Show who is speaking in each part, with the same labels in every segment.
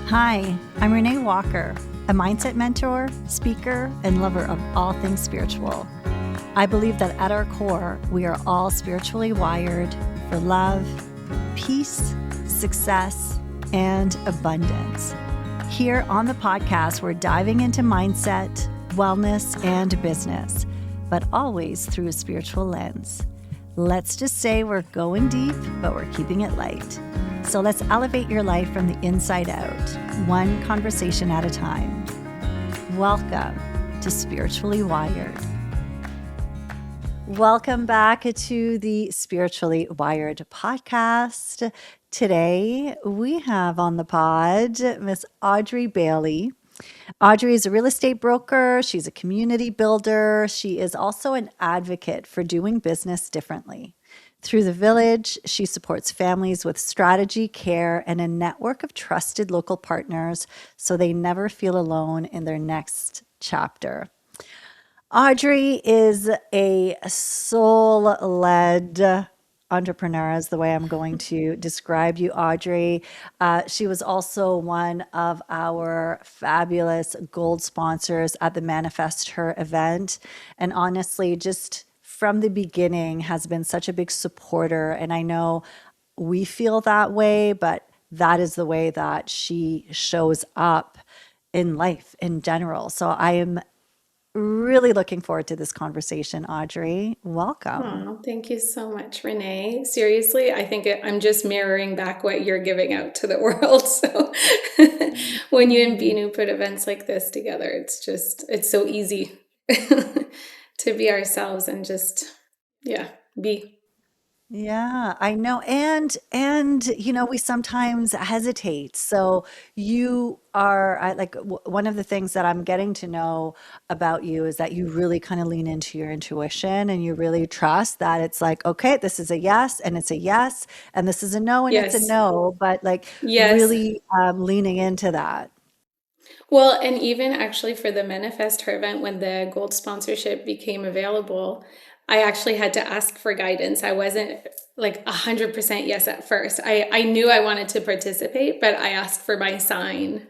Speaker 1: Hi, I'm Renée Walker, a mindset mentor, speaker, and lover of all things spiritual. I believe that at our core, we are all spiritually wired for love, peace, success, and abundance. Here on the podcast, we're diving into mindset, wellness, and business, but always through a spiritual lens. Let's just say we're going deep, but we're keeping it light. So let's elevate your life from the inside out, one conversation at a time. Welcome to Spiritually Wired. Welcome back to the Spiritually Wired podcast. Today we have on the pod Miss Audrey Bailey. Audrey is a real estate broker. She's a community builder. She is also an advocate for doing business differently. Through the village, she supports families with strategy, care, and a network of trusted local partners so they never feel alone in their next chapter. Audrey is a soul-led entrepreneur, is the way I'm going to describe you, Audrey. She was also one of our fabulous gold sponsors at the Manifest Her event. And honestly, just from the beginning has been such a big supporter. And I know we feel that way, but that is the way that she shows up in life in general. So I am really looking forward to this conversation, Audrey. Welcome.
Speaker 2: Oh, thank you so much, Renee. Seriously, I think I'm just mirroring back what you're giving out to the world. So when you and Binu put events like this together, it's so easy to be ourselves and just, be.
Speaker 1: Yeah, I know. And we sometimes hesitate. So you are one of the things that I'm getting to know about you is that you really kind of lean into your intuition and you really trust that it's like, okay, this is a yes and it's a yes, and this is a no and it's a
Speaker 2: Yes.
Speaker 1: no, but like
Speaker 2: Yes.
Speaker 1: really leaning into that.
Speaker 2: Well, and even actually for the Manifest Her event, when the gold sponsorship became available, I actually had to ask for guidance. I wasn't like 100% yes at first. I knew I wanted to participate, but I asked for my sign.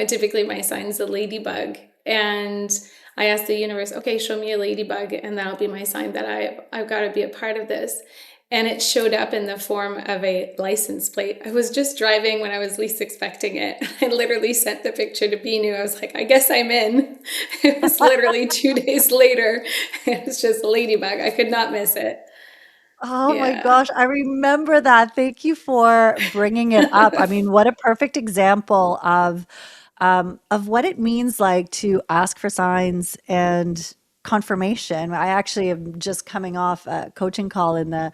Speaker 2: Typically my sign's a ladybug. And I asked the universe, okay, show me a ladybug, and that'll be my sign that I've got to be a part of this. And it showed up in the form of a license plate. I was just driving when I was least expecting it. I literally sent the picture to Binu. I was like, I guess I'm in. It was literally 2 days later. It was just a ladybug. I could not miss it.
Speaker 1: Oh my
Speaker 2: Yeah.
Speaker 1: gosh, I remember that. Thank you for bringing it up. I mean, what a perfect example of what it means like to ask for signs and confirmation. I actually am just coming off a coaching call in the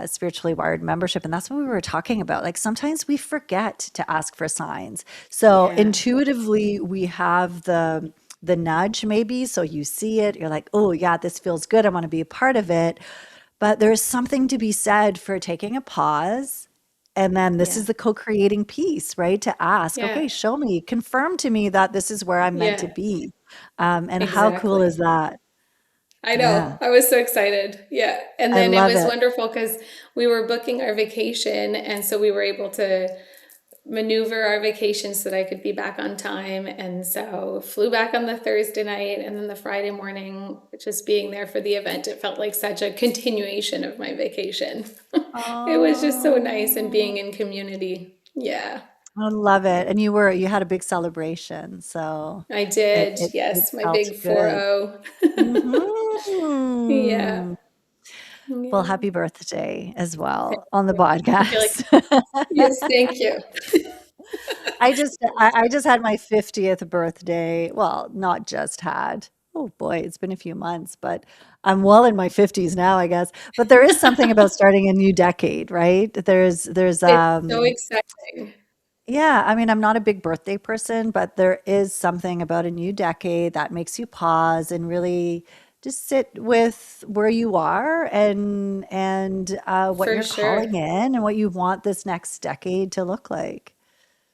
Speaker 1: spiritually wired membership, and that's what we were talking about. Like sometimes we forget to ask for signs. So
Speaker 2: Yeah.
Speaker 1: intuitively, we have the nudge maybe. So you see it, you're like, oh yeah, this feels good. I want to be a part of it. But there's something to be said for taking a pause. And then this
Speaker 2: Yeah.
Speaker 1: is the co-creating piece, right? To ask,
Speaker 2: Yeah.
Speaker 1: okay, show me, confirm to me that this is where I'm meant to
Speaker 2: Yeah.
Speaker 1: be. And how cool is
Speaker 2: Exactly.
Speaker 1: that?
Speaker 2: I know.
Speaker 1: Yeah,
Speaker 2: I was so excited. Yeah. And
Speaker 1: I
Speaker 2: then it
Speaker 1: love
Speaker 2: was
Speaker 1: it.
Speaker 2: wonderful because we were booking our vacation. And so we were able to maneuver our vacation so that I could be back on time. And so flew back on the Thursday night, and then the Friday morning, just being there for the event, it felt like such a continuation of my vacation. It was just so nice, and
Speaker 1: Oh,
Speaker 2: being in community. Yeah,
Speaker 1: I love it. And you had a big celebration, so
Speaker 2: I
Speaker 1: it
Speaker 2: did.
Speaker 1: it it
Speaker 2: Yes, my
Speaker 1: felt
Speaker 2: big
Speaker 1: good.
Speaker 2: 4-0. Yeah.
Speaker 1: Mhm. Well,
Speaker 2: Yeah.
Speaker 1: happy birthday as
Speaker 2: Thank
Speaker 1: well on the
Speaker 2: you. I feel like,
Speaker 1: podcast.
Speaker 2: yes, thank you.
Speaker 1: I just had my 50th birthday. Well, not just had. Oh boy, it's been a few months, but I'm well in my 50s now, I guess. But there is something about starting a new decade, right? There's
Speaker 2: It's so exciting.
Speaker 1: yeah, I mean, I'm not a big birthday person, but there is something about a new decade that makes you pause and really just sit with where you are and what
Speaker 2: For
Speaker 1: you're
Speaker 2: sure.
Speaker 1: calling in and what you want this next decade to look like.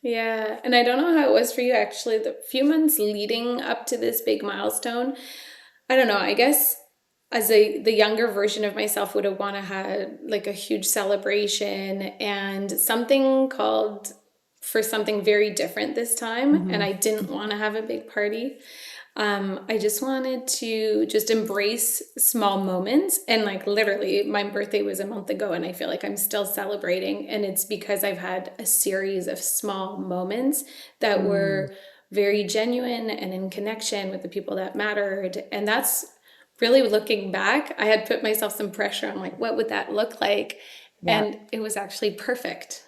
Speaker 2: Yeah, and I don't know how it was for you actually. The few months leading up to this big milestone, I don't know. I guess as the younger version of myself would have had like a huge celebration, and something called for something very different this time, and
Speaker 1: Hmm.
Speaker 2: I didn't want to have a big party. I just wanted to just embrace small moments. And like literally, my birthday was a month ago, and I feel like I'm still celebrating. And it's because I've had a series of small moments that
Speaker 1: Mm,
Speaker 2: were very genuine and in connection with the people that mattered. And that's really looking back. I had put myself some pressure on like, what would that look like?
Speaker 1: yeah.
Speaker 2: And it was actually perfect,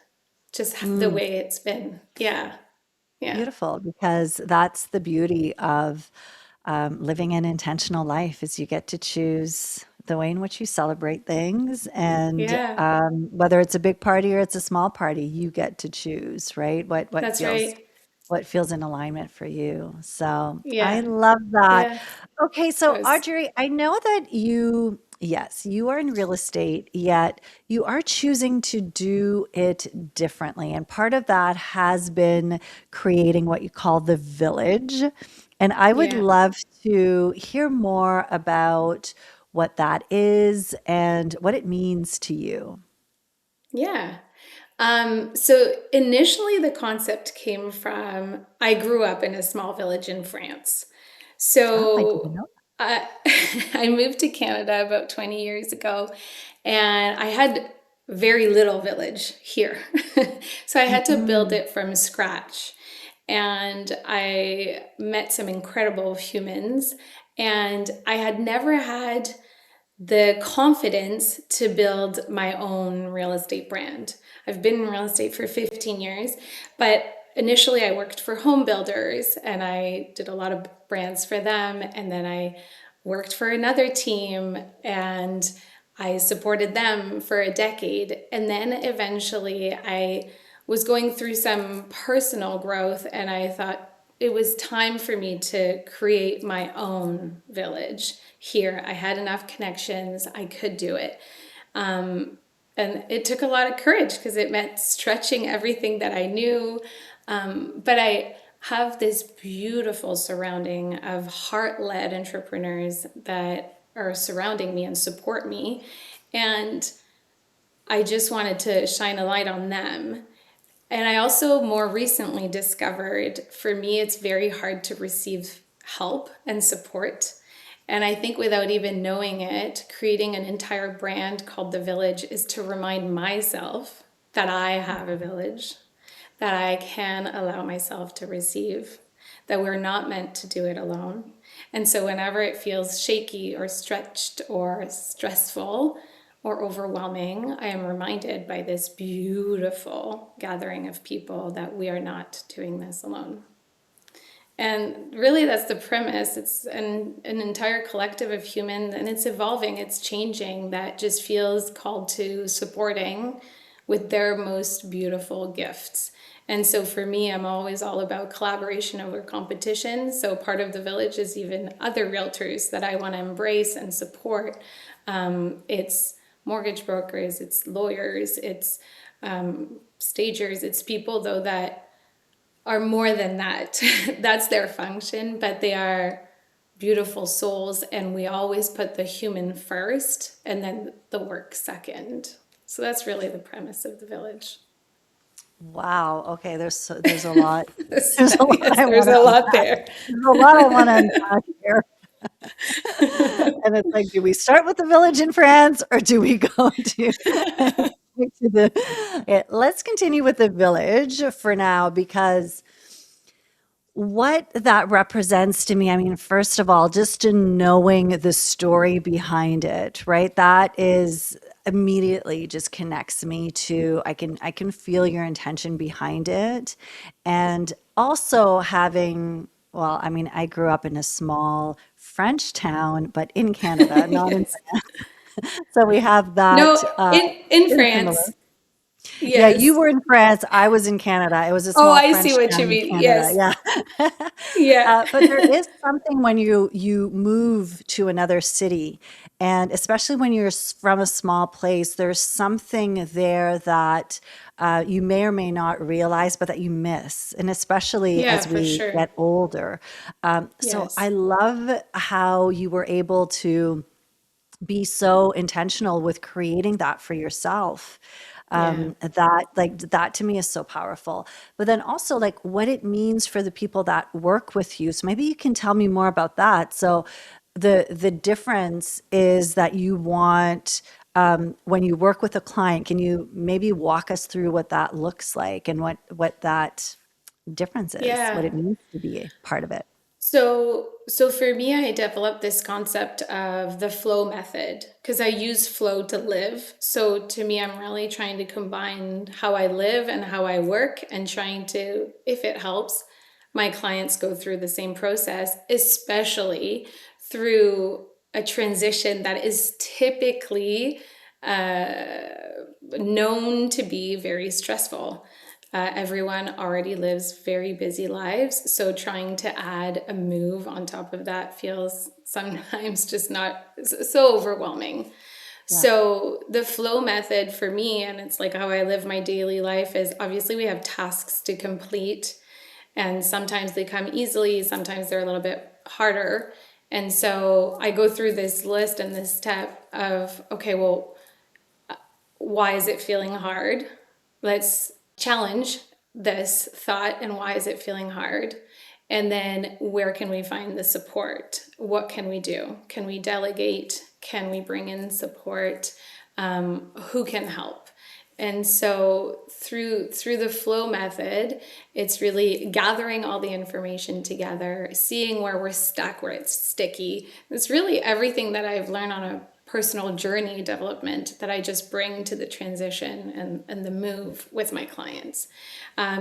Speaker 2: just the
Speaker 1: Mm,
Speaker 2: way it's been. Yeah. Yeah.
Speaker 1: beautiful, because that's the beauty of living an intentional life is you get to choose the way in which you celebrate things. And
Speaker 2: Yeah.
Speaker 1: whether it's a big party or it's a small party, you get to choose, right?
Speaker 2: That's right.
Speaker 1: What feels in alignment for you. So I
Speaker 2: Yeah.
Speaker 1: love that.
Speaker 2: Yeah.
Speaker 1: Okay,
Speaker 2: It
Speaker 1: so
Speaker 2: was.
Speaker 1: Audrey, I know that yes, you are in real estate, yet you are choosing to do it differently. And part of that has been creating what you call the village. And I would
Speaker 2: Yeah.
Speaker 1: love to hear more about what that is and what it means to you.
Speaker 2: Yeah. So initially, the concept came from I grew up in a small village in France.
Speaker 1: Oh, I didn't
Speaker 2: So
Speaker 1: know.
Speaker 2: I, I moved to Canada about 20 years ago, and I had very little village here. So I had to build
Speaker 1: Mm-mm.
Speaker 2: it from scratch. And I met some incredible humans, and I had never had the confidence to build my own real estate brand. I've been in real estate for 15 years, but initially I worked for home builders and I did a lot of brands for them. And then I worked for another team and I supported them for a decade. And then eventually I was going through some personal growth and I thought, it was time for me to create my own village here. I had enough connections, I could do it. And it took a lot of courage because it meant stretching everything that I knew. But I have this beautiful surrounding of heart led entrepreneurs that are surrounding me and support me. And I just wanted to shine a light on them. And I also more recently discovered for me, it's very hard to receive help and support. And I think without even knowing it, creating an entire brand called The Village is to remind myself that I have a village, that I can allow myself to receive, that we're not meant to do it alone. And so, whenever it feels shaky or stretched or stressful or overwhelming, I am reminded by this beautiful gathering of people that we are not doing this alone. And really, that's the premise. It's an entire collective of humans, and it's evolving, it's changing, that just feels called to supporting with their most beautiful gifts. And so for me, I'm always all about collaboration over competition. So part of the village is even other realtors that I want to embrace and support. It's mortgage brokers, it's lawyers, it's stagers, it's people though that are more than that. That's their function, but they are beautiful souls, and we always put the human first and then the work second. So that's really the premise of the village.
Speaker 1: Wow. Okay. There's a lot. There's a lot
Speaker 2: Yes,
Speaker 1: I
Speaker 2: there's
Speaker 1: want to
Speaker 2: a lot
Speaker 1: unpack.
Speaker 2: there.
Speaker 1: There's a lot I want to unpack here. And it's like, do we start with the village in France or do we go to, to the, let's continue with the village for now, because what that represents to me, I mean, first of all, just in knowing the story behind it, right? That is immediately just connects me to I can feel your intention behind it. And also having, well, I mean, I grew up in a small French town, but in Canada, not in
Speaker 2: Yes.
Speaker 1: France. So we have that
Speaker 2: No, in
Speaker 1: is similar.
Speaker 2: France.
Speaker 1: Yeah, you
Speaker 2: Yes.
Speaker 1: were in France, I was in Canada. It was a
Speaker 2: Oh,
Speaker 1: small
Speaker 2: I see
Speaker 1: French
Speaker 2: what
Speaker 1: town
Speaker 2: you
Speaker 1: in
Speaker 2: mean.
Speaker 1: Canada,
Speaker 2: Yes.
Speaker 1: yeah.
Speaker 2: Yeah.
Speaker 1: But there is something when you move to another city, and especially when you're from a small place, there's something there that you may or may not realize, but that you miss, and especially
Speaker 2: Yeah,
Speaker 1: as
Speaker 2: for
Speaker 1: we
Speaker 2: sure.
Speaker 1: get older. So I
Speaker 2: Yes.
Speaker 1: love how you were able to be so intentional with creating that for yourself.
Speaker 2: Yeah.
Speaker 1: That, like, that to me is so powerful. But then also, like, what it means for the people that work with you. So maybe you can tell me more about that. So the difference is that you want, when you work with a client, can you maybe walk us through what that looks like and what that difference is, what
Speaker 2: Yeah.
Speaker 1: it means to be part of it?
Speaker 2: So for me, I developed this concept of the flow method because I use flow to live. So to me, I'm really trying to combine how I live and how I work and trying to, if it helps, my clients go through the same process, especially through a transition that is typically uh, known to be very stressful. Everyone already lives very busy lives, so trying to add a move on top of that feels sometimes just not so overwhelming.
Speaker 1: Yeah.
Speaker 2: So the flow method for me, and it's like how I live my daily life, is obviously we have tasks to complete, and sometimes they come easily, sometimes they're a little bit harder. And so I go through this list and this step of, okay, well, why is it feeling hard? Let's challenge this thought and why is it feeling hard? And then where can we find the support? What can we do? Can we delegate? Can we bring in support? Who can help? And so through the flow method, it's really gathering all the information together, seeing where we're stuck, where it's sticky. It's really everything that I've learned on a personal journey development that I just bring to the transition and the move with my clients.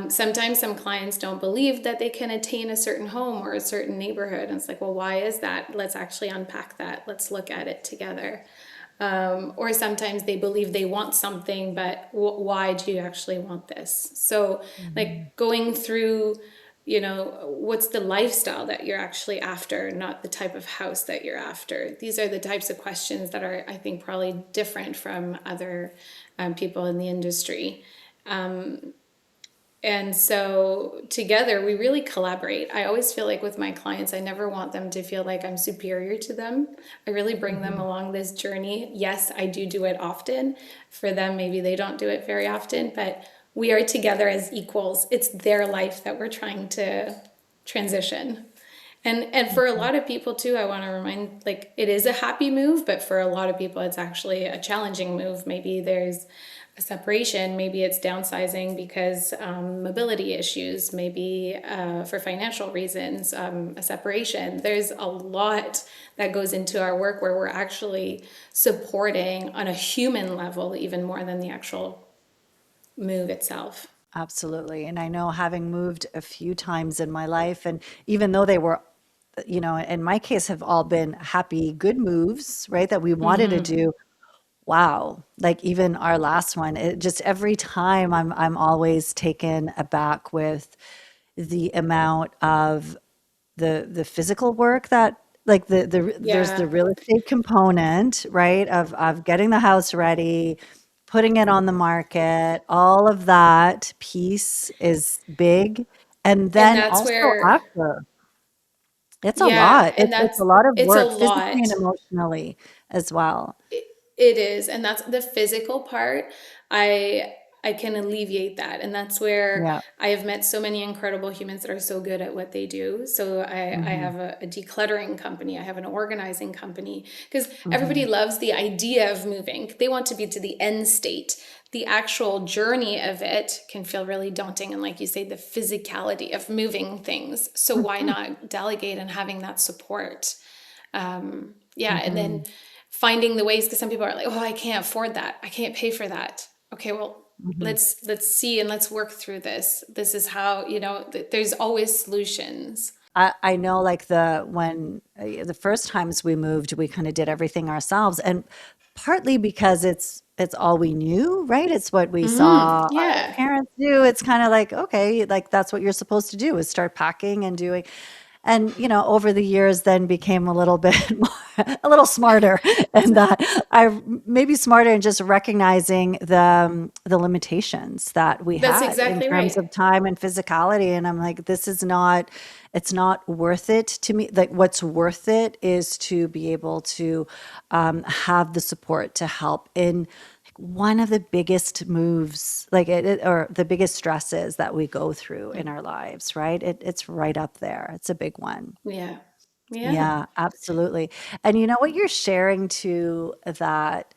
Speaker 2: Sometimes some clients don't believe that they can attain a certain home or a certain neighborhood. And it's like, well, why is that? Let's actually unpack that. Let's look at it together. Or sometimes they believe they want something, but why do you actually want this? So,
Speaker 1: Mhm.
Speaker 2: like going through, what's the lifestyle that you're actually after, not the type of house that you're after. These are the types of questions that are, I think, probably different from other people in the industry. And so together we really collaborate. I always feel like with my clients, I never want them to feel like I'm superior to them. I really bring them
Speaker 1: Mhm.
Speaker 2: along this journey. Yes, I do it often. For them, maybe they don't do it very often, but we are together as equals. It's their life that we're trying to transition. And for a
Speaker 1: Mhm.
Speaker 2: lot of people too, I want to remind, like, it is a happy move, but for a lot of people it's actually a challenging move. Maybe there's a separation, maybe it's downsizing because mobility issues, maybe for financial reasons, a separation. There's a lot that goes into our work where we're actually supporting on a human level even more than the actual move itself.
Speaker 1: Absolutely. And I know, having moved a few times in my life, and even though they were, in my case, have all been happy, good moves, right, that we wanted to do. Wow. Like, even our last one, it just, every time I'm always taken aback with the amount of the physical work that, like, there's the
Speaker 2: Yeah.
Speaker 1: real estate component, right, of getting the house ready, putting it on the market, all of that piece is big. And
Speaker 2: And
Speaker 1: then
Speaker 2: that's
Speaker 1: also
Speaker 2: where,
Speaker 1: after, it's a
Speaker 2: yeah,
Speaker 1: lot.
Speaker 2: and
Speaker 1: It's a lot of
Speaker 2: it's a
Speaker 1: work physically and
Speaker 2: lot.
Speaker 1: emotionally as well.
Speaker 2: It is, and that's the physical part. I can alleviate that, and that's where
Speaker 1: Yeah.
Speaker 2: I have met so many incredible humans that are so good at what they do. So I
Speaker 1: Mhm.
Speaker 2: have a decluttering company, I have an organizing company, because everybody
Speaker 1: Mhm.
Speaker 2: loves the idea of moving. They want to be to the end state. The actual journey of it can feel really daunting, and like you say, the physicality of moving things. So why
Speaker 1: Mhm.
Speaker 2: not delegate and having that support? Yeah, and then
Speaker 1: Mhm.
Speaker 2: finding the ways, because some people are like, oh, I can't afford that, I can't pay for that. Okay, well,
Speaker 1: Mhm.
Speaker 2: let's see and let's work through this. This is how, there's always solutions.
Speaker 1: I know, like, the first times we moved, we kind of did everything ourselves, and partly because it's all we knew, right? It's what we saw our
Speaker 2: Yeah.
Speaker 1: parents do. It's kind of like, okay, like, that's what you're supposed to do, is start packing and doing. And over the years, then became a little bit more, a little smarter in that. I maybe smarter in just recognizing the limitations that we
Speaker 2: That's
Speaker 1: had in
Speaker 2: exactly
Speaker 1: terms
Speaker 2: right.
Speaker 1: of time and physicality. And I'm like, this is not, it's not worth it to me. Like, what's worth it is to be able to have the support to help in like one of the biggest moves, or the biggest stresses that we go through in our lives, right? It's right up there. It's a big one.
Speaker 2: Yeah. Yeah.
Speaker 1: Yeah, absolutely. And you know what you're sharing too that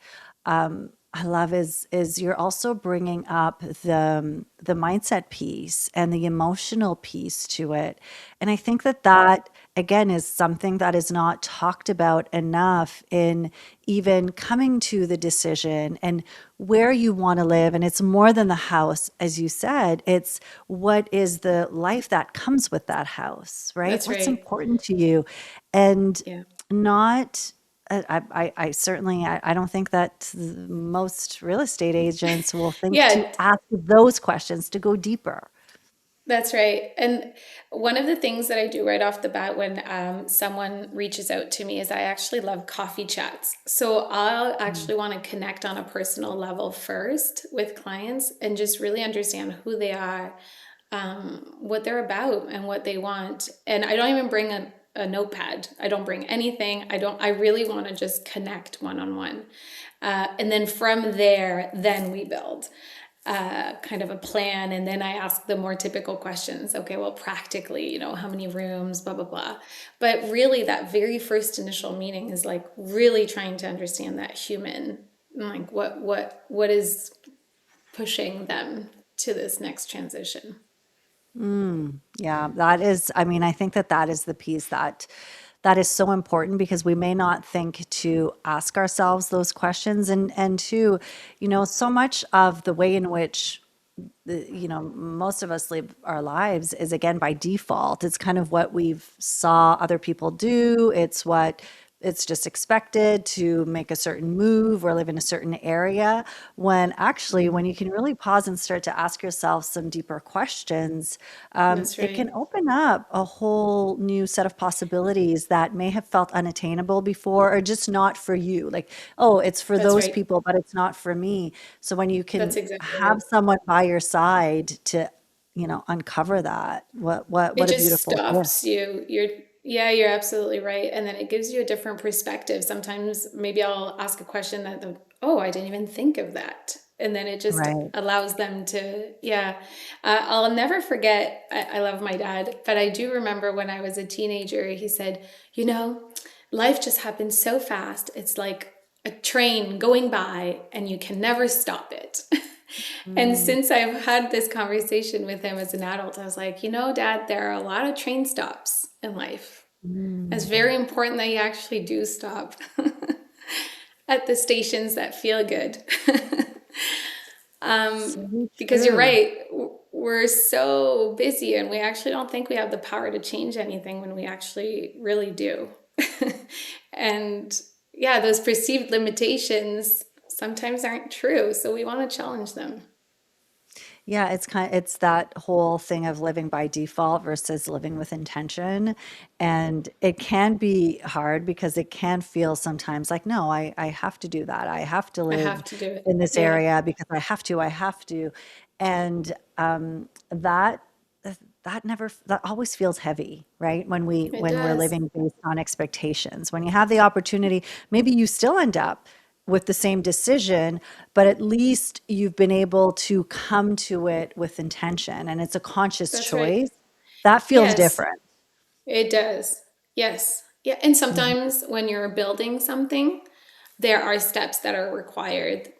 Speaker 1: I love is you're also bringing up the mindset piece and the emotional piece to it. And I think that that again is something that is not talked about enough in even coming to the decision and where you want to live. And it's more than the house, as you said, it's what is the life that comes with that house, right?
Speaker 2: That's
Speaker 1: What's
Speaker 2: right.
Speaker 1: important to you and
Speaker 2: Yeah.
Speaker 1: not I certainly I don't think that most real estate agents will think to
Speaker 2: Yeah,
Speaker 1: ask those questions to go deeper.
Speaker 2: that's right. And one of the things that I do right off the bat when someone reaches out to me is I actually love coffee chats. So I'll
Speaker 1: Mm.
Speaker 2: actually want to connect on a personal level first with clients and just really understand who they are, what they're about, and what they want. And I don't even bring a notepad. I don't bring anything. I really want to just connect one on one. And then from there, then we build kind of a plan. And then I ask the more typical questions. Okay, well, practically, how many rooms, blah, blah, blah. But really, that very first initial meeting is like really trying to understand that human, like what is pushing them to this next transition.
Speaker 1: Yeah, that is, I mean, I think that that is the piece that is so important because we may not think to ask ourselves those questions and to, so much of the way in which most of us live our lives is again by default. It's kind of what we've saw other people do. It's just expected to make a certain move or live in a certain area. When actually, when you can really pause and start to ask yourself some deeper questions,
Speaker 2: That's
Speaker 1: it can
Speaker 2: right.
Speaker 1: open up a whole new set of possibilities that may have felt unattainable before or just not for you. Like, oh, it's for
Speaker 2: That's
Speaker 1: those
Speaker 2: right.
Speaker 1: people, but it's not for me. So when you
Speaker 2: That's
Speaker 1: can
Speaker 2: exactly
Speaker 1: have
Speaker 2: right.
Speaker 1: someone by your side to, uncover that,
Speaker 2: It
Speaker 1: what a
Speaker 2: just
Speaker 1: beautiful gift.
Speaker 2: stops you. Yeah, you're absolutely right. And then it gives you a different perspective. Sometimes maybe I'll ask a question that oh, I didn't even think of that. And then it just
Speaker 1: Right.
Speaker 2: allows them to, yeah. I'll never forget, I love my dad, but I do remember when I was a teenager, he said, life just happens so fast. It's like a train going by and you can never stop it. And
Speaker 1: Mm,
Speaker 2: since I've had this conversation with him as an adult, I was like, Dad, there are a lot of train stops in life. It's
Speaker 1: mm.
Speaker 2: very important that you actually do stop at the stations that feel good.
Speaker 1: So
Speaker 2: Because you're
Speaker 1: true.
Speaker 2: right, we're so busy and we actually don't think we have the power to change anything when we actually really do. And yeah, those perceived limitations sometimes aren't true. So we want to challenge them.
Speaker 1: Yeah, it's that whole thing of living by default versus living with intention. And it can be hard because it can feel sometimes like, no, I have to do that. I have to
Speaker 2: I
Speaker 1: live
Speaker 2: have to do it.
Speaker 1: in this
Speaker 2: Yeah,
Speaker 1: area because I have to. And that that always feels heavy, right?
Speaker 2: it
Speaker 1: When we're
Speaker 2: does.
Speaker 1: living based on expectations. When you have the opportunity, maybe you still end up with the same decision, but at least you've been able to come to it with intention and it's a conscious
Speaker 2: That's right.
Speaker 1: choice. That feels
Speaker 2: Yes,
Speaker 1: different.
Speaker 2: it does. Yes. Yeah. And
Speaker 1: Mhm.
Speaker 2: sometimes when you're building something, there are steps that are required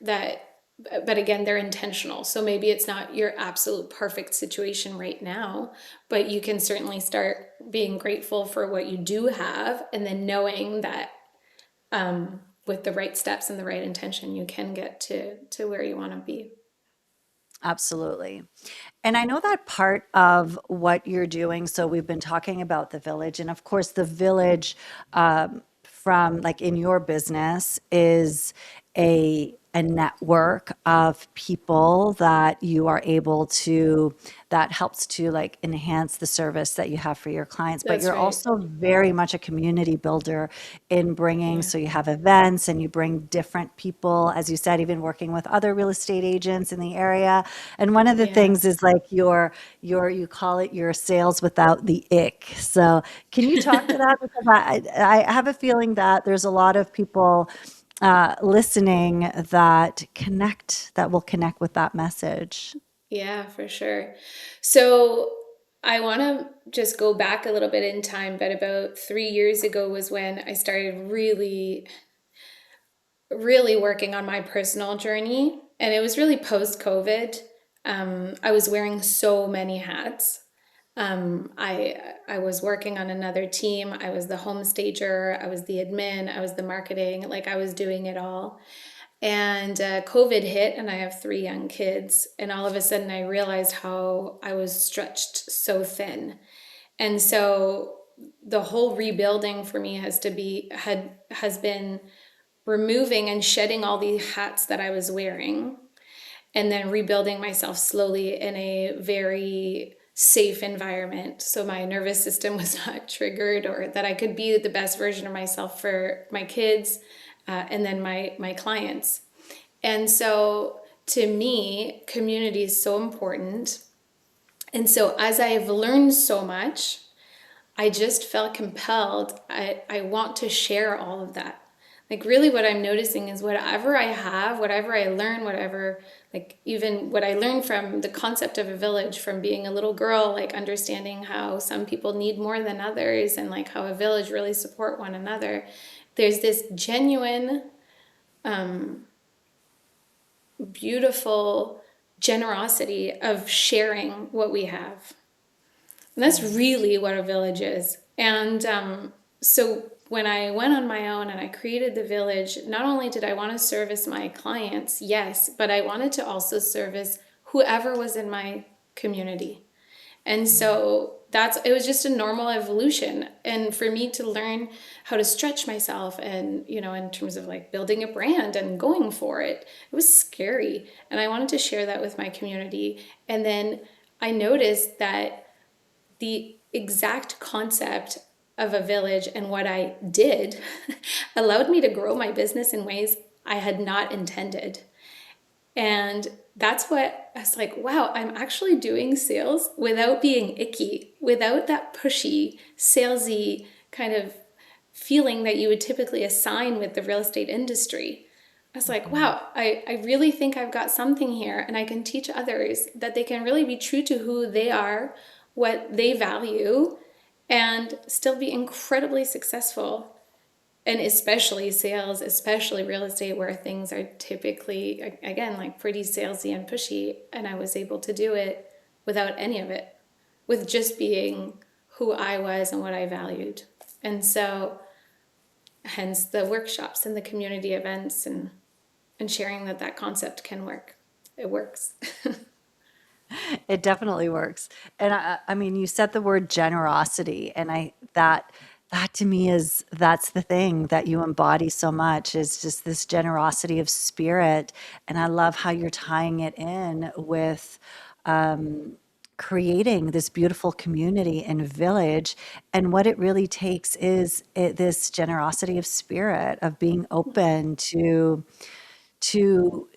Speaker 2: but again, they're intentional. So maybe it's not your absolute perfect situation right now, but you can certainly start being grateful for what you do have and then knowing that with the right steps and the right intention, you can get to where you want to be.
Speaker 1: Absolutely. And I know that part of what you're doing, so we've been talking about the village, and of course, the village from like in your business is a a network of people that you are able to, that helps to like enhance the service that you have for your clients. But
Speaker 2: That's
Speaker 1: you're
Speaker 2: right.
Speaker 1: also very much a community builder in bringing,
Speaker 2: Yeah.
Speaker 1: so you have events and you bring different people, as you said, even working with other real estate agents in the area. And one of the
Speaker 2: Yeah.
Speaker 1: things is like you call it your sales without the ick. So can you talk to that? Because I have a feeling that there's a lot of people listening that will connect with that message.
Speaker 2: Yeah, for sure. So I want to just go back a little bit in time, but about 3 years ago was when I started really working on my personal journey. And it was really post COVID. I was wearing so many hats. I was working on another team. I was the home stager. I was the admin. I was the marketing. Like I was doing it all. And COVID hit, and I have 3 young kids. And all of a sudden, I realized how I was stretched so thin. And so the whole rebuilding for me has been removing and shedding all the hats that I was wearing, and then rebuilding myself slowly in a very safe environment so my nervous system was not triggered, or that I could be the best version of myself for my kids, and then my clients. And so to me, community is so important. And so as I've learned so much, I just felt compelled. I want to share all of that. Like, really, what I'm noticing is whatever I have, whatever I learn, whatever, like, even what I learned from the concept of a village, from being a little girl, like, understanding how some people need more than others, and like how a village really support one another. There's this genuine, beautiful generosity of sharing what we have. And that's really what a village is. And so when I went on my own and I created the village, not only did I want to service my clients, yes, but I wanted to also service whoever was in my community. And so it was just a normal evolution. And for me to learn how to stretch myself, and, in terms of like building a brand and going for it, it was scary. And I wanted to share that with my community. And then I noticed that the exact concept of a village and what I did allowed me to grow my business in ways I had not intended. And that's what I was like, wow, I'm actually doing sales without being icky, without that pushy, salesy kind of feeling that you would typically assign with the real estate industry. I was like, wow, I really think I've got something here, and I can teach others that they can really be true to who they are, what they value, and still be incredibly successful. And especially sales, especially real estate, where things are typically, again, like pretty salesy and pushy. And I was able to do it without any of it, with just being who I was and what I valued. And so, hence the workshops and the community events, and sharing that concept can work. It works.
Speaker 1: It definitely works. And I mean, you said the word generosity, and that to me is, that's the thing that you embody so much, is just this generosity of spirit. And I love how you're tying it in with creating this beautiful community and village. And what it really takes is this generosity of spirit, of being open to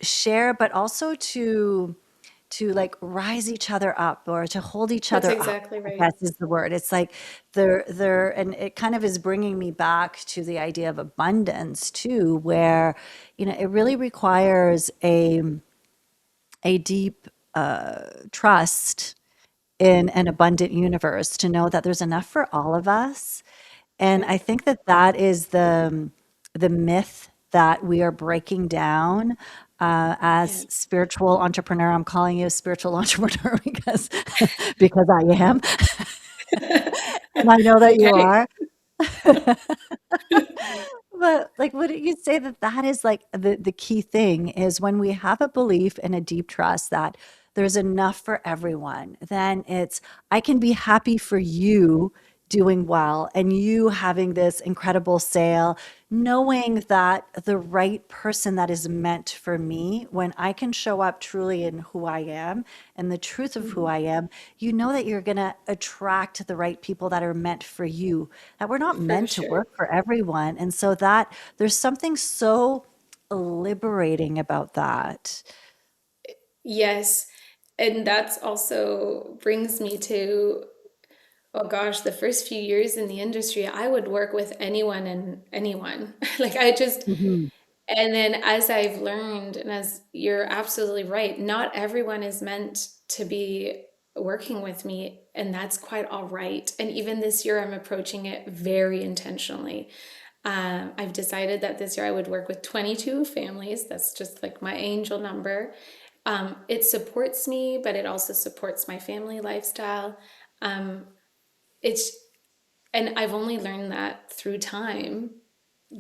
Speaker 1: share, but also to like rise each other up, or to hold each
Speaker 2: That's
Speaker 1: other up,
Speaker 2: exactly
Speaker 1: I
Speaker 2: right.
Speaker 1: guess is the word. It's like they're, and it kind of is bringing me back to the idea of abundance too, where, it really requires a deep trust in an abundant universe to know that there's enough for all of us. And
Speaker 2: Yeah.
Speaker 1: I think that that is the myth that we are breaking down
Speaker 2: Yeah.
Speaker 1: as spiritual entrepreneur. I'm calling you a spiritual entrepreneur because because I am, and I know that you
Speaker 2: Okay.
Speaker 1: are. But like, would you say that that is like the key thing, is when we have a belief and a deep trust that there's enough for everyone, then it's, I can be happy for you doing well and you having this incredible sale, knowing that the right person that is meant for me, when I can show up truly in who I am and the truth of who
Speaker 2: Mhm.
Speaker 1: I am, you know that you're going to attract the right people that are meant for you, that we're not
Speaker 2: For
Speaker 1: meant to
Speaker 2: sure.
Speaker 1: work for everyone. And so that there's something so liberating about that.
Speaker 2: Yes. And that's also brings me to, oh gosh, the first few years in the industry, I would work with anyone and anyone. Like I just,
Speaker 1: Mhm.
Speaker 2: and then as I've learned, and as you're absolutely right, not everyone is meant to be working with me, and that's quite all right. And even this year, I'm approaching it very intentionally. I've decided that this year I would work with 22 families. That's just like my angel number. It supports me, but it also supports my family lifestyle. Um, it's and I've only learned that through time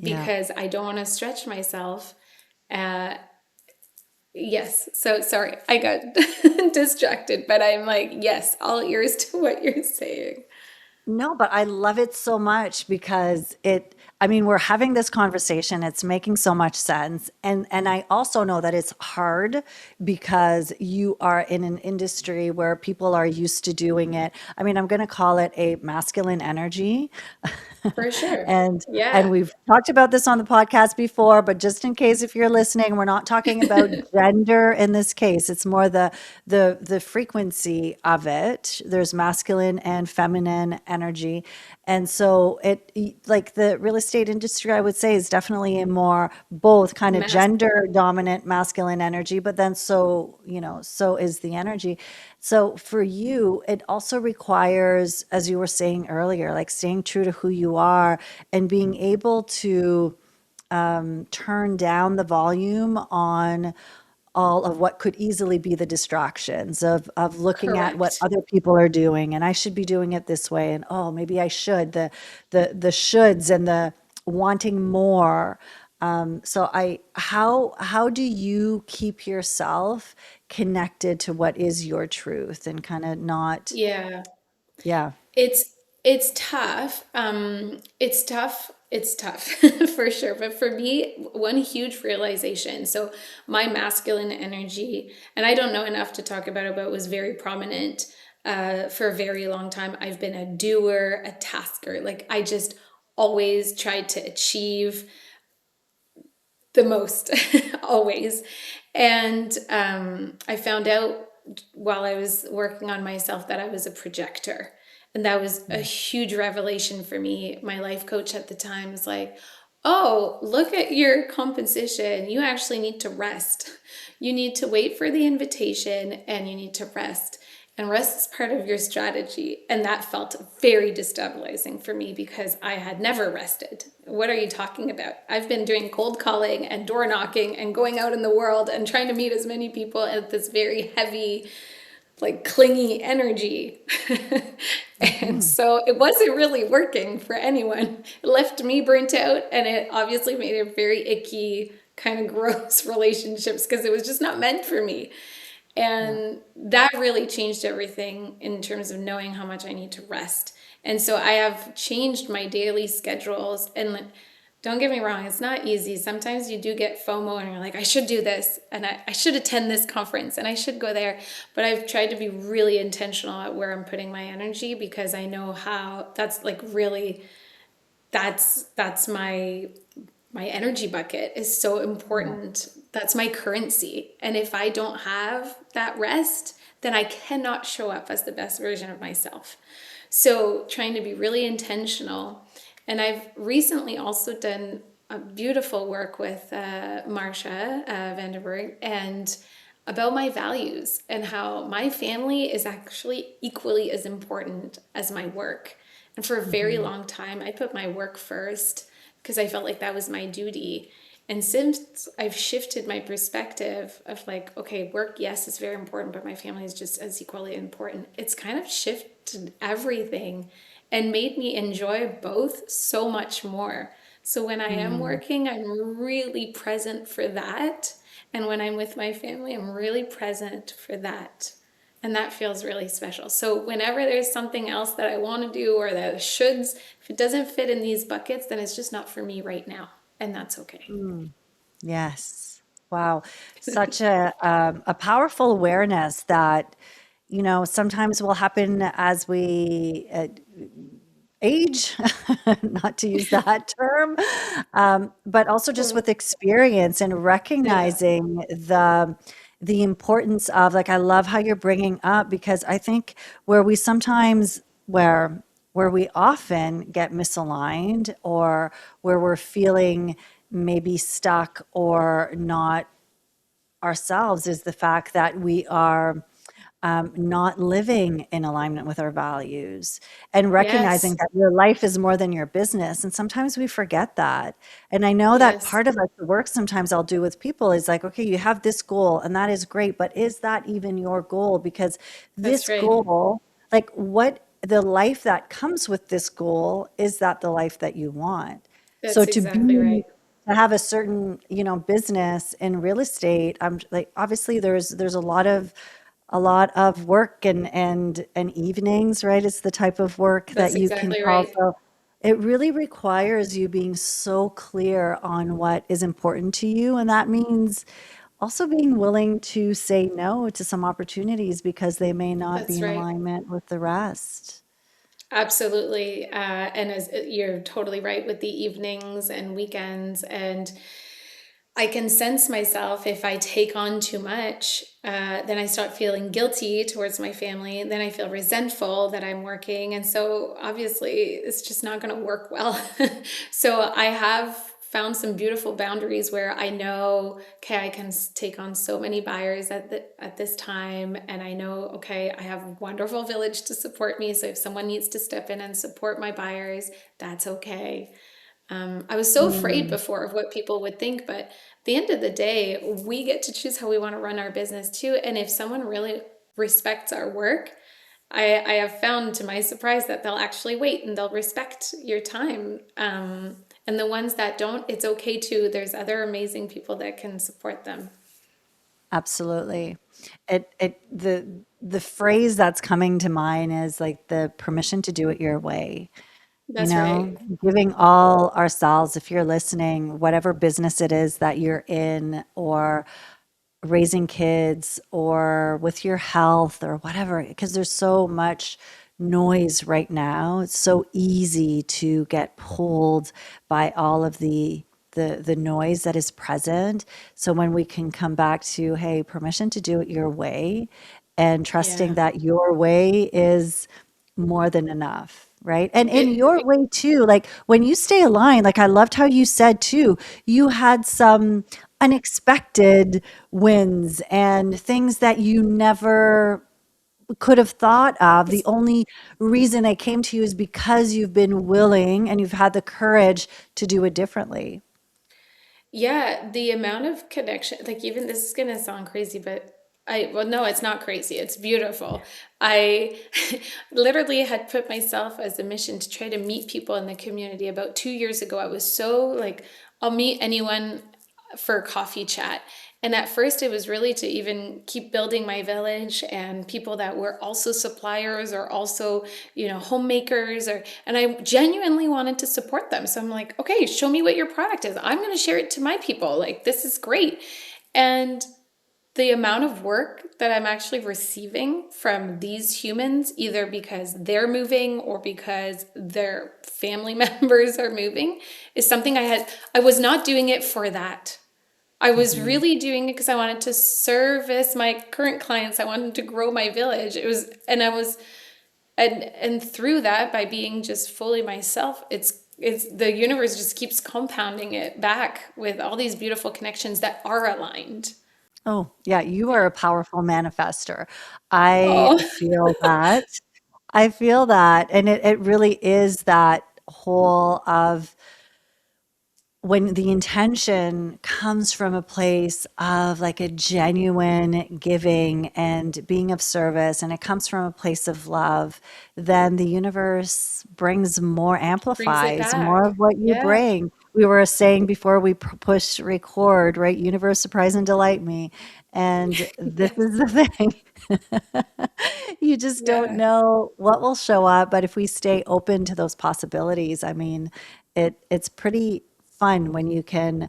Speaker 1: Yeah.
Speaker 2: because I don't want to stretch myself. Uh, yes. So sorry, I got distracted, but I'm like, yes, all ears to what you're saying.
Speaker 1: No, but I love it so much because I mean, we're having this conversation, it's making so much sense. And I also know that it's hard because you are in an industry where people are used to doing it. I mean, I'm going to call it a masculine energy.
Speaker 2: For sure.
Speaker 1: And
Speaker 2: Yeah.
Speaker 1: we've talked about this on the podcast before, but just in case if you're listening, we're not talking about gender in this case. It's more the frequency of it. There's masculine and feminine energy. And so like the real estate industry, I would say, is definitely a more both kind of
Speaker 2: Mass.
Speaker 1: gender dominant masculine energy, but then so, you know, so is the energy. So for you, it also requires, as you were saying earlier, like staying true to who you are and being able to turn down the volume on all of what could easily be the distractions of looking at what
Speaker 2: Correct.
Speaker 1: other people are doing and I should be doing it this way and oh maybe I should the shoulds and the wanting more. So I how do you keep yourself connected to what is your truth and kind of not,
Speaker 2: Yeah.
Speaker 1: yeah.
Speaker 2: It's it's tough. It's tough. It's tough for sure. But for me, one huge realization. So my masculine energy, and I don't know enough to talk about it, but it was very prominent for a very long time. I've been a doer, a tasker. Like I just always tried to achieve the most, always. And I found out while I was working on myself that I was a projector. And that was a huge revelation for me. My life coach at the time was like, oh, look at your composition. You actually need to rest. You need to wait for the invitation and you need to rest. And rest is part of your strategy. And that felt very destabilizing for me because I had never rested. What are you talking about? I've been doing cold calling and door knocking and going out in the world and trying to meet as many people at this very heavy, like clingy energy. And
Speaker 1: Mhm.
Speaker 2: so it wasn't really working for anyone. It left me burnt out and it obviously made it very icky, kind of gross relationships because it was just not meant for me.
Speaker 1: Yeah.
Speaker 2: And that really changed everything in terms of knowing how much I need to rest. And so I have changed my daily schedules. And don't get me wrong, it's not easy. Sometimes you do get FOMO and you're like, I should do this and I should attend this conference and I should go there. But I've tried to be really intentional at where I'm putting my energy because I know how that's like really that's my energy bucket is so
Speaker 1: Yeah.
Speaker 2: important. That's my currency. And if I don't have that rest, then I cannot show up as the best version of myself. So, trying to be really intentional. And I've recently also done a beautiful work with Marsha Vanderberg and about my values and how my family is actually equally as important as my work. And for a very
Speaker 1: Mhm.
Speaker 2: long time, I put my work first because I felt like that was my duty. And since I've shifted my perspective of like, okay, work, yes, is very important, but my family is just as equally important, it's kind of shifted everything and made me enjoy both so much more. So when I am
Speaker 1: Mm.
Speaker 2: working, I'm really present for that. And when I'm with my family, I'm really present for that. And that feels really special. So whenever there's something else that I want to do or that shoulds, if it doesn't fit in these buckets, then it's just not for me right now. And that's okay.
Speaker 1: Mm, yes. Wow. Such a powerful awareness that, sometimes will happen as we age, not to use that term, but also just with experience and
Speaker 2: Yeah.
Speaker 1: recognizing the importance of, like, I love how you're bringing up, because I think where we sometimes where we often get misaligned, or where we're feeling maybe stuck or not ourselves, is the fact that we are not living in alignment with our values, and recognizing
Speaker 2: Yes.
Speaker 1: that your life is more than your business. And sometimes we forget that. And I know that
Speaker 2: Yes.
Speaker 1: part of, like, the work sometimes I'll do with people is like, okay, you have this goal and that is great, but is that even your goal? Because
Speaker 2: That's
Speaker 1: this
Speaker 2: right.
Speaker 1: goal, like, what the life that comes with this goal, is that the life that you want? So
Speaker 2: That's exactly right.
Speaker 1: to have a certain, business in real estate, I'm like, obviously there's a lot of work and evenings, right? It's the type of work that
Speaker 2: That's
Speaker 1: you can
Speaker 2: exactly
Speaker 1: call.
Speaker 2: right.
Speaker 1: So it really requires you being so clear on what is important to you. And that means also being willing to say no to some opportunities because they may not be
Speaker 2: That's
Speaker 1: in
Speaker 2: right.
Speaker 1: alignment with the rest.
Speaker 2: Absolutely. And as you're totally right with the evenings and weekends. And I can sense myself if I take on too much, then I start feeling guilty towards my family. Then I feel resentful that I'm working. And so obviously it's just not going to work well. So I have found some beautiful boundaries where I know, okay, I can take on so many buyers at this time. And I know, okay, I have a wonderful village to support me. So if someone needs to step in and support my buyers, that's okay. I was so afraid
Speaker 1: Mm.
Speaker 2: before of what people would think, but at the end of the day, we get to choose how we want to run our business too. And if someone really respects our work, I have found to my surprise that they'll actually wait and they'll respect your time. And the ones that don't, it's okay too. There's other amazing people that can support them.
Speaker 1: Absolutely. The phrase that's coming to mind is like the permission to do it your way. You
Speaker 2: That's
Speaker 1: know,
Speaker 2: right.
Speaker 1: giving all ourselves, if you're listening, whatever business it is that you're in, or raising kids, or with your health, or whatever, because there's so much noise right now. It's so easy to get pulled by all of the noise that is present. So when we can come back to, hey, permission to do it your way, and trusting
Speaker 2: Yeah.
Speaker 1: that your way is more than enough, right? And in your
Speaker 2: It,
Speaker 1: way too, like when you stay aligned, like I loved how you said too, you had some unexpected wins and things that you never could have thought of. The only reason they came to you is because you've been willing and you've had the courage to do it differently.
Speaker 2: Yeah, the amount of connection, like even this is gonna sound crazy, but well, no, it's not crazy. It's beautiful. I literally had put myself as a mission to try to meet people in the community about 2 years ago. I was so like, I'll meet anyone for coffee chat. And at first, it was really to even keep building my village and people that were also suppliers or also, homemakers, and I genuinely wanted to support them. So I'm like, okay, show me what your product is. I'm going to share it to my people. Like, this is great. And the amount of work that I'm actually receiving from these humans, either because they're moving or because their family members are moving, is something I was not doing it for that. I was
Speaker 1: Mhm.
Speaker 2: really doing it because I wanted to service my current clients. I wanted to grow my village. And through that, by being just fully myself, it's the universe just keeps compounding it back with all these beautiful connections that are aligned.
Speaker 1: Oh, yeah, you are a powerful manifester. I
Speaker 2: Oh,
Speaker 1: feel that. I feel that. And it really is that whole of when the intention comes from a place of like a genuine giving and being of service, and it comes from a place of love, then the universe brings more,
Speaker 2: brings it
Speaker 1: amplifies more
Speaker 2: back.
Speaker 1: of what you
Speaker 2: Yeah.
Speaker 1: bring. we were saying before we pushed record, right? Universe, surprise and delight me. And this
Speaker 2: Yes.
Speaker 1: is the thing. You just don't
Speaker 2: Yeah.
Speaker 1: know what will show up, but if we stay open to those possibilities, I mean, it's pretty fun when you can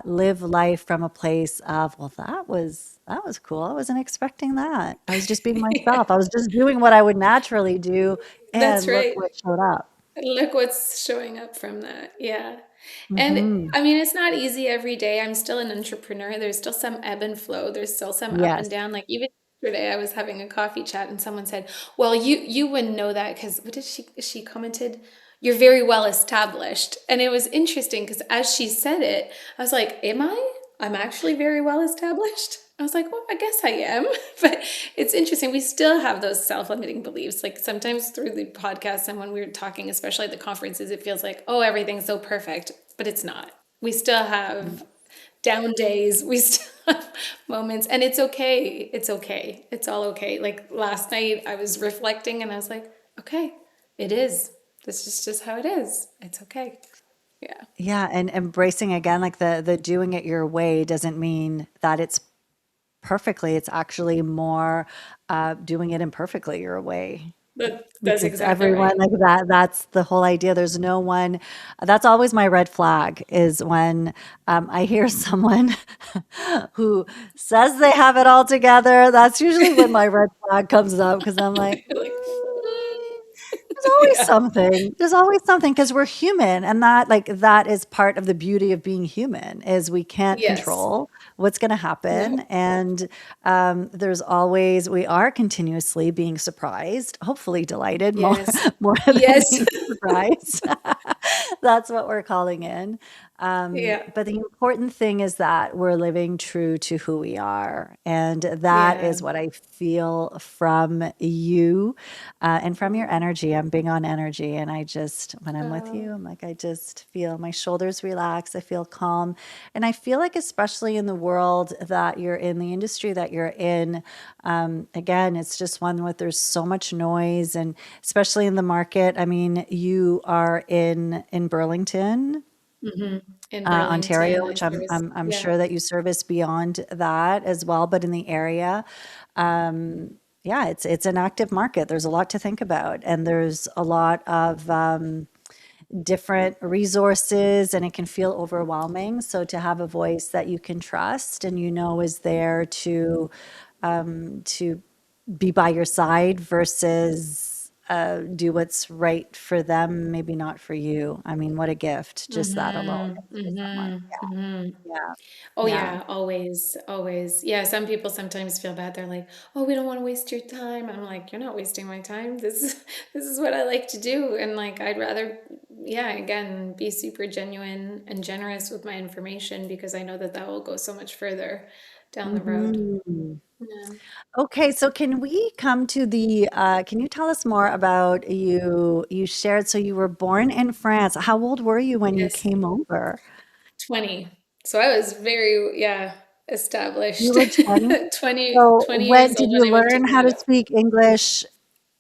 Speaker 1: live life from a place of, well, that was cool. I wasn't expecting that. I was just being
Speaker 2: Yeah.
Speaker 1: myself. I was just doing what I would naturally do,
Speaker 2: That's
Speaker 1: and look
Speaker 2: right.
Speaker 1: what showed up.
Speaker 2: Look what's showing up from that. Yeah. And
Speaker 1: Hmm.
Speaker 2: I mean, it's not easy every day. I'm still an entrepreneur. There's still some ebb and flow. There's still some up and
Speaker 1: Yes.
Speaker 2: down. Like even yesterday, I was having a coffee chat and someone said, "Well, you wouldn't know that because what did she commented? You're very well established." And it was interesting because as she said it, I was like, "Am I? I'm actually very well established." I was like, "Well, I guess I am." But it's interesting. We still have those self-limiting beliefs. Like sometimes through the podcast and when we were talking, especially at the conferences, it feels like, oh, everything's so perfect, but it's not. We still have down days. We still have moments, and it's okay. It's okay. It's all okay. Like last night, I was reflecting and I was like, okay, it is. This is just how it is. It's okay. Yeah.
Speaker 1: Yeah, and embracing again, like the doing it your way doesn't mean that it's perfectly. It's actually more doing it imperfectly your way.
Speaker 2: That's
Speaker 1: Because
Speaker 2: exactly
Speaker 1: everyone
Speaker 2: right.
Speaker 1: like that's the whole idea. There's no one. That's always my red flag is when I hear someone who says they have it all together. That's usually when my red flag comes up because I'm like,
Speaker 2: Like,
Speaker 1: there's always
Speaker 2: yeah.
Speaker 1: something. There's always something because we're human, and that is part of the beauty of being human is we can't
Speaker 2: Yes.
Speaker 1: control what's going to
Speaker 2: No.
Speaker 1: happen, and there's always we are continuously being surprised, hopefully delighted more
Speaker 2: Yes.
Speaker 1: more than
Speaker 2: Yes.
Speaker 1: being surprised. That's what we're calling in.
Speaker 2: Yeah.
Speaker 1: But the important thing is that we're living true to who we are, and that
Speaker 2: Yeah.
Speaker 1: is what I feel from you and from your energy. I'm big on energy. And I just, when I'm with
Speaker 2: Uh,
Speaker 1: you, I'm like, I just feel my shoulders relax. I feel calm. And I feel like, especially in the world that you're in, the industry that you're in, again, it's just one with there's so much noise and especially in the market. I mean, you are in Burlington,
Speaker 2: in
Speaker 1: Ontario,
Speaker 2: Burlington, I
Speaker 1: which I'm,
Speaker 2: service.
Speaker 1: I'm I'm
Speaker 2: Yeah.
Speaker 1: sure that you service beyond that as well, but in the area, yeah, it's an active market. There's a lot to think about, and there's a lot of different resources, and it can feel overwhelming. So to have a voice that you can trust and you know is there to be by your side versus do what's right for them, maybe not for you. I mean, what a gift! Just that alone is for someone. Yeah,
Speaker 2: Oh
Speaker 1: yeah.
Speaker 2: yeah, always, always. Yeah, some people sometimes feel bad. They're like, "Oh, we don't want to waste your time." I'm like, "You're not wasting my time. This is what I like to do." And like I'd rather yeah, again, be super genuine and generous with my information because I know that that will go so much further down the road.
Speaker 1: Hmm.
Speaker 2: Yeah.
Speaker 1: Okay, so can we come to can you tell us more about you shared, so you were born in France. How old were you when you
Speaker 2: Yes,
Speaker 1: came over?
Speaker 2: 20. So I was very, yeah,
Speaker 1: You
Speaker 2: established.
Speaker 1: were 20?
Speaker 2: 20,
Speaker 1: So
Speaker 2: 20
Speaker 1: when
Speaker 2: years
Speaker 1: did
Speaker 2: old
Speaker 1: you
Speaker 2: when I moved to
Speaker 1: learn how to
Speaker 2: Canada.
Speaker 1: speak English,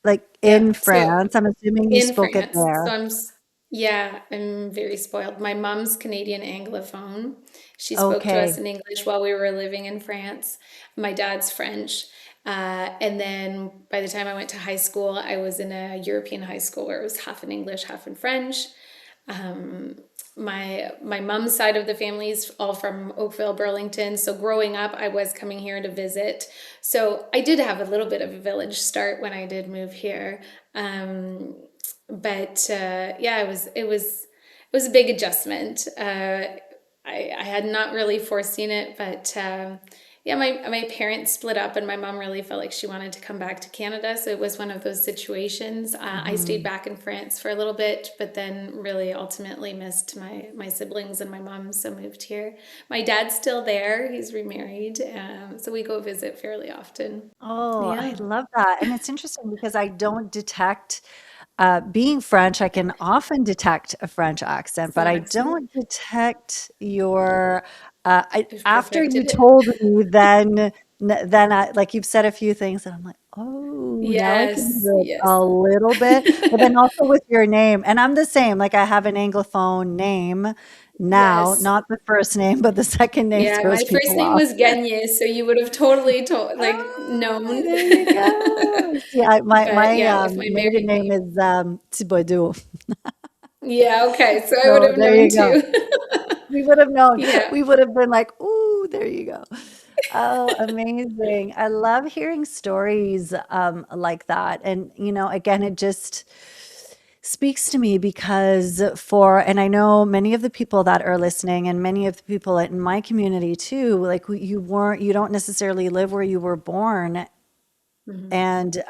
Speaker 1: like
Speaker 2: Yeah.
Speaker 1: in
Speaker 2: So
Speaker 1: France? I'm assuming you
Speaker 2: in
Speaker 1: spoke it
Speaker 2: France.
Speaker 1: there.
Speaker 2: Yeah, I'm very spoiled. My mom's Canadian Anglophone. She spoke to us
Speaker 1: Okay.
Speaker 2: in English while we were living in France. My dad's French. And then by the time I went to high school, I was in a European high school where it was half in English, half in French. Um, my mom's side of the family is all from Oakville, Burlington. So growing up, I was coming here to visit. So I did have a little bit of a village start when I did move here. Um, but yeah, it was a big adjustment. I had not really foreseen it, but yeah, my parents split up, and my mom really felt like she wanted to come back to Canada. So it was one of those situations. I stayed
Speaker 1: Hmm.
Speaker 2: back in France for a little bit, but then really ultimately missed my siblings and my mom, so moved here. My dad's still there; he's remarried, so we go visit fairly often.
Speaker 1: Oh, I
Speaker 2: Yeah,
Speaker 1: love that. And it's interesting because I don't detect, being French, I can often detect a French accent,
Speaker 2: so
Speaker 1: but
Speaker 2: an
Speaker 1: I
Speaker 2: accent.
Speaker 1: don't detect your,
Speaker 2: We've
Speaker 1: after
Speaker 2: perfected
Speaker 1: you
Speaker 2: it.
Speaker 1: told me, then like you've said a few things and I'm like, oh, now I can
Speaker 2: Yes,
Speaker 1: hear it
Speaker 2: yes.
Speaker 1: a little bit. But then also with your name, and I'm the same, like I have an Anglophone name now,
Speaker 2: Yes.
Speaker 1: not the first name, but the second name
Speaker 2: Yeah, my
Speaker 1: throws
Speaker 2: first
Speaker 1: people
Speaker 2: name
Speaker 1: off.
Speaker 2: was Genye, so you would have totally like
Speaker 1: Ah,
Speaker 2: known.
Speaker 1: there you go. See, my
Speaker 2: But
Speaker 1: my
Speaker 2: yeah, with my
Speaker 1: maiden
Speaker 2: married
Speaker 1: name
Speaker 2: name.
Speaker 1: is Thibodeau.
Speaker 2: Yeah, okay. So I would
Speaker 1: So
Speaker 2: have
Speaker 1: there
Speaker 2: known
Speaker 1: you go.
Speaker 2: too.
Speaker 1: We would have known.
Speaker 2: Yeah.
Speaker 1: We would have been like, "Ooh, there you go." Oh, amazing. I love hearing stories like that. And, again, it just speaks to me because and I know many of the people that are listening and many of the people in my community too, like you don't necessarily live where you were born.
Speaker 2: Mhm.
Speaker 1: And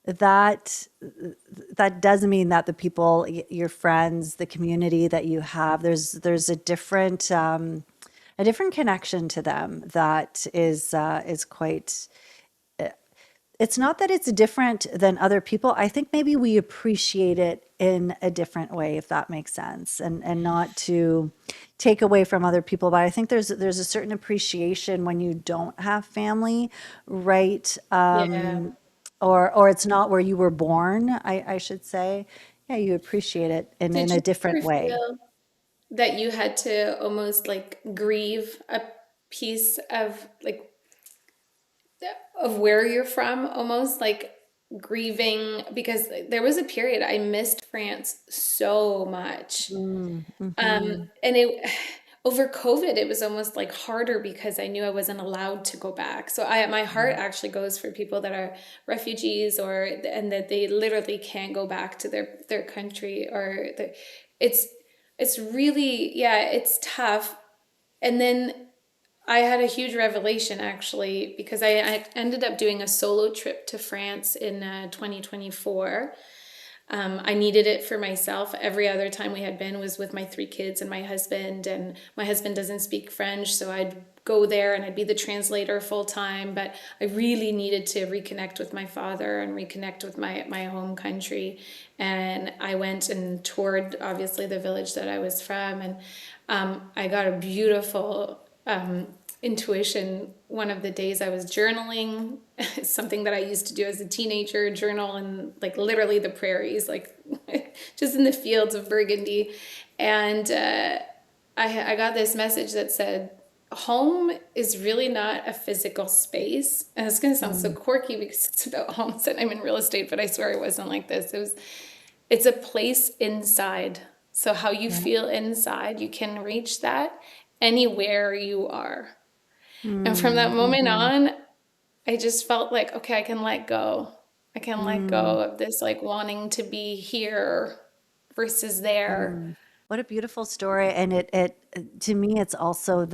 Speaker 1: that that does mean that the people, your friends, the community that you have, there's a different connection to them that is quite. It's not that it's different than other people. I think maybe we appreciate it in a different way, if that makes sense, and not to take away from other people. But I think there's a certain appreciation when you don't have family, right?
Speaker 2: Yeah.
Speaker 1: Or it's not where you were born, I should say. Yeah, you appreciate it in
Speaker 2: Did
Speaker 1: a
Speaker 2: you
Speaker 1: different
Speaker 2: ever
Speaker 1: way.
Speaker 2: feel that you had to almost like grieve a piece of like of where you're from, almost like grieving? Because there was a period I missed France so much.
Speaker 1: Mm,
Speaker 2: And it over COVID, it was almost like harder because I knew I wasn't allowed to go back. So my heart actually goes for people that are refugees and that they literally can't go back to their country it's it's really, yeah, it's tough. And then I had a huge revelation actually because I ended up doing a solo trip to France in 2024. I needed it for myself. Every other time we had been was with my three kids and my husband doesn't speak French, so I'd go there and I'd be the translator full time. But I really needed to reconnect with my father and reconnect with my home country. And I went and toured, obviously, the village that I was from, and I got a beautiful intuition one of the days I was journaling. Something that I used to do as a teenager, journal in like literally the prairies, like just in the fields of Burgundy. And I got this message that said, home is really not a physical space. And it's going to sound so
Speaker 1: mm,
Speaker 2: quirky because it's about homes and I'm in real estate, but I swear it wasn't like this. It's a place inside. So how you
Speaker 1: yeah.
Speaker 2: feel inside, you can reach that anywhere you are. And from that
Speaker 1: Mm,
Speaker 2: moment
Speaker 1: mhm,
Speaker 2: on, I just felt like, okay, I can let go. I can let
Speaker 1: mm,
Speaker 2: go of this like wanting to be here versus there.
Speaker 1: mm. What a beautiful story. And it to me, it's also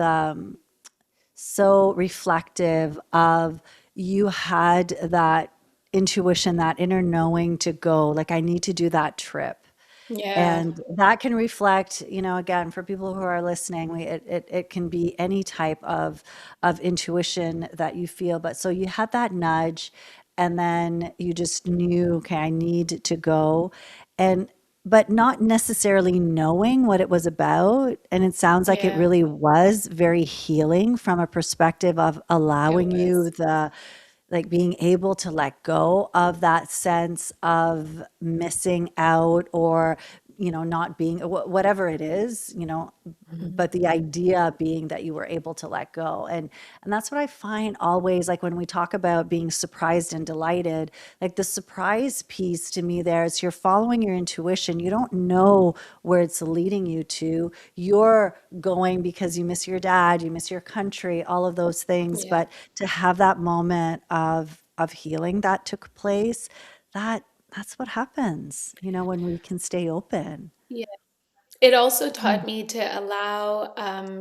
Speaker 1: so reflective of you had that intuition, that inner knowing to go, like, I need to do that trip.
Speaker 2: Yeah.
Speaker 1: And that can reflect, again, for people who are listening, it can be any type of intuition that you feel. But so you had that nudge, and then you just knew, okay, I need to go. And but not necessarily knowing what it was about. And it sounds like it
Speaker 2: Yeah,
Speaker 1: really was very healing from a perspective of
Speaker 2: it
Speaker 1: allowing you
Speaker 2: was.
Speaker 1: the like being able to let go of that sense of missing out or not being whatever it is,
Speaker 2: Mhm.
Speaker 1: but the idea being that you were able to let go. And that's what I find always, like when we talk about being surprised and delighted, like the surprise piece to me there is you're following your intuition. You don't know where it's leading you to. You're going because you miss your dad, you miss your country, all of those things.
Speaker 2: Yeah.
Speaker 1: But to have that moment of healing that took place, that's what happens, when we can stay open.
Speaker 2: Yeah. It also taught
Speaker 1: Mm.
Speaker 2: me to allow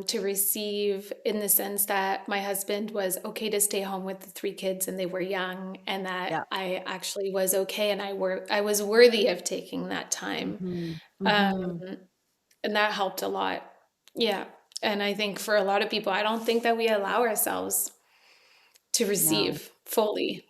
Speaker 2: to receive in the sense that my husband was okay to stay home with the three kids and they were young, and
Speaker 1: Yeah.
Speaker 2: that I actually was okay and I was worthy of taking that time.
Speaker 1: Mhm.
Speaker 2: Um,
Speaker 1: Mhm.
Speaker 2: and that helped a lot. Yeah. And I think for a lot of people, I don't think that we allow ourselves to
Speaker 1: No.
Speaker 2: receive fully.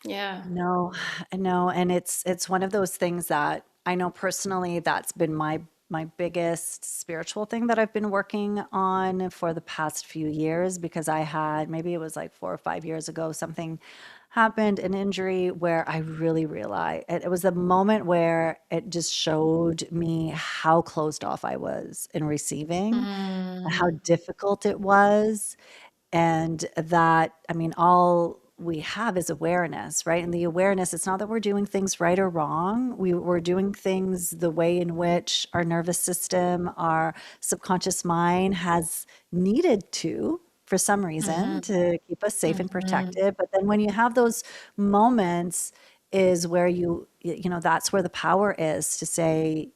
Speaker 2: Yeah.
Speaker 1: No. No, and it's one of those things that I know personally that's been my my biggest spiritual thing that I've been working on for the past few years, because I had, maybe it was like 4 or 5 years ago, something happened, an injury where I really realized it was a moment where it just showed me how closed off I was in receiving, and how
Speaker 2: Mm,
Speaker 1: difficult it was. And that, I mean, all we have is awareness, right? And the awareness, it's not that we're doing things right or wrong. We're doing things the way in which our nervous system, our subconscious mind has needed to, for some reason,
Speaker 2: mhm,
Speaker 1: to keep us safe and
Speaker 2: mhm.
Speaker 1: protected. But then when you have those moments, is where that's where the power is to say,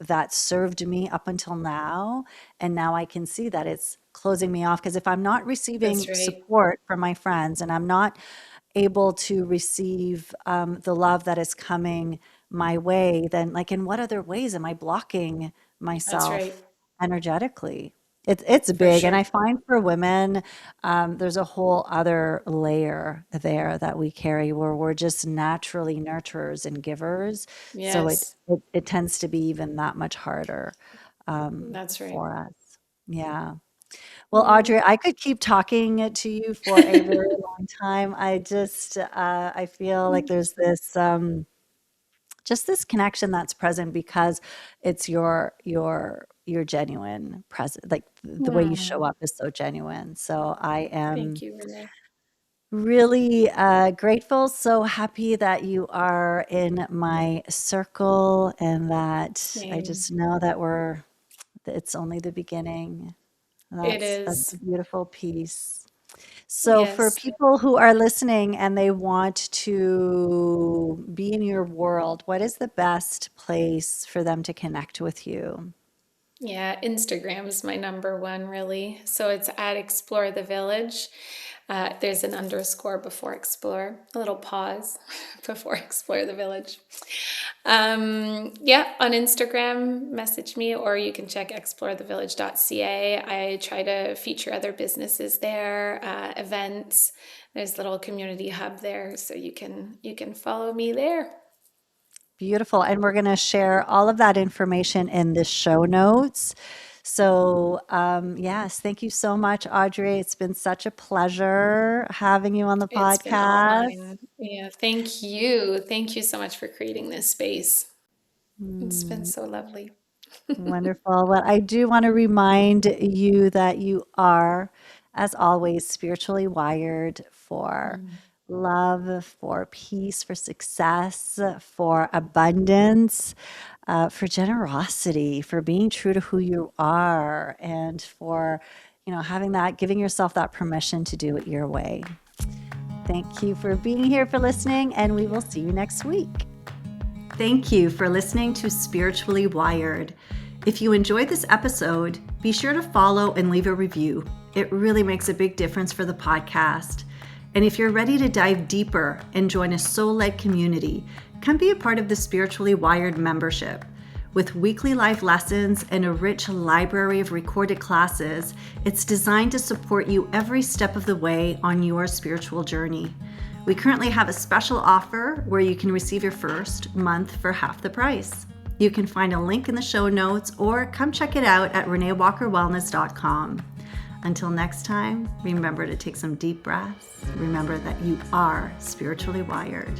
Speaker 1: that served me up until now, and now I can see that it's closing me off. Because if I'm not
Speaker 2: That's
Speaker 1: receiving
Speaker 2: right.
Speaker 1: support from my friends, and I'm not able to receive the love that is coming my way, then, like, in what other ways am I blocking
Speaker 2: That's right.
Speaker 1: myself energetically? It's
Speaker 2: For
Speaker 1: big, and
Speaker 2: sure.
Speaker 1: I find for women, there's a whole other layer there that we carry, where we're just naturally nurturers and givers. So
Speaker 2: Yes,
Speaker 1: it tends to be even that much harder
Speaker 2: that's right.
Speaker 1: for us. Yeah. Well,
Speaker 2: Yeah.
Speaker 1: Audrey, I could keep talking to you for a very long time. I feel like there's this, just this connection that's present, because it's your genuine present, like the way you show
Speaker 2: Mm,
Speaker 1: up is so genuine. So I
Speaker 2: thank
Speaker 1: am
Speaker 2: you, Renee.
Speaker 1: really grateful, so happy that you are in my circle, and that I
Speaker 2: Same.
Speaker 1: just know that it's only the beginning.
Speaker 2: It
Speaker 1: That's a
Speaker 2: is.
Speaker 1: beautiful piece. So for
Speaker 2: Yes.
Speaker 1: people who are listening and they want to be in your world, what is the best place for them to connect with you?
Speaker 2: Yeah, Instagram is my number one, really. So it's at Explore the Village. There's an underscore before Explore, a little pause before Explore the Village. Yeah, on Instagram, message me, or you can check explorethevillage.ca. I try to feature other businesses there, events. There's a little community hub there, so you can follow me there.
Speaker 1: Beautiful. And we're going to share all of that information in the show notes. So, yes, thank you so much, Audrey. It's been such a pleasure having you on the
Speaker 2: It's been all
Speaker 1: podcast.
Speaker 2: mine. Yeah, thank you. Thank you so much for creating this space. It's been
Speaker 1: Hmm.
Speaker 2: so lovely.
Speaker 1: Wonderful. Well, I do want to remind you that you are, as always, spiritually wired for
Speaker 2: Mm.
Speaker 1: love, for peace, for success, for abundance, for generosity, for being true to who you are, and for, having that, giving yourself that permission to do it your way. Thank you for being here, for listening, and we will see you next week. Thank you for listening to Spiritually Wired. If you enjoyed this episode, be sure to follow and leave a review. It really makes a big difference for the podcast. And if you're ready to dive deeper and join a soul-led community, come be a part of the Spiritually Wired membership. With weekly life lessons and a rich library of recorded classes, it's designed to support you every step of the way on your spiritual journey. We currently have a special offer where you can receive your first month for half the price. You can find a link in the show notes, or come check it out at reneewalkerwellness.com. Until next time, remember to take some deep breaths. Remember that you are spiritually wired.